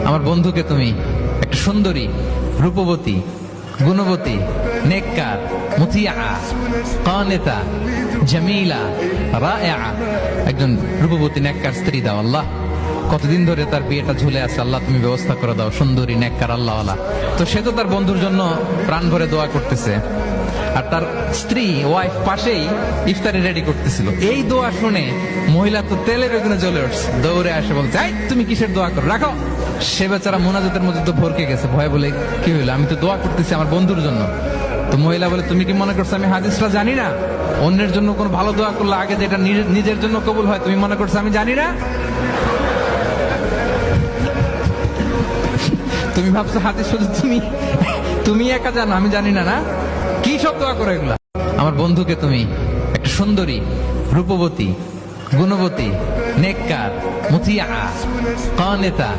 আমার বন্ধুকে তুমি একটা সুন্দরী, রূপবতী, গুণবতী, নেককার, মুতিয়া, কানিতা, জামিলা, রায়েআ একজন রূপবতী নেককার স্ত্রী দাও আল্লাহ। কতদিন ধরে তার বিয়েটা ঝুলে আছে, আল্লাহ তুমি ব্যবস্থা করে দাও, সুন্দরী নেককার আল্লাহওয়ালা। তো সে তো তার বন্ধুর জন্য প্রাণ ভরে দোয়া করতেছে, আর তার স্ত্রী ওয়াইফ পাশেই ইফতারি রেডি করতেছিল। এই দোয়া শুনে মহিলা তো তেলের ওখানে জ্বলে উঠছে, দৌড়ে আসে বলছে, এই তুমি কিসের দোয়া করো, রাখো। সে বেচারা মোনাজাতের মধ্যে তো ভরকে গেছে, ভয় বলে কি হইলো, আমি তো দোয়া করতেছি আমার বন্ধুর জন্য। তো মহিলা বলে, তুমি কি মনে করছো আমি হাদিসটা জানি না? অন্যের জন্য কোন ভালো দোয়া করলে আগে যেটা নিজের জন্য কবুল হয়, তুমি মনে করছো আমি জানি না? তুমি ভাবছো হাদিস শুধু তুমি একা জানো, আমি জানি না? না, কি সব দোয়া করো এগুলা? আমার বন্ধুকে তুমি একটা সুন্দরী, রূপবতী, গুণবতী, নেককার, মুতিয়া, কানিতা,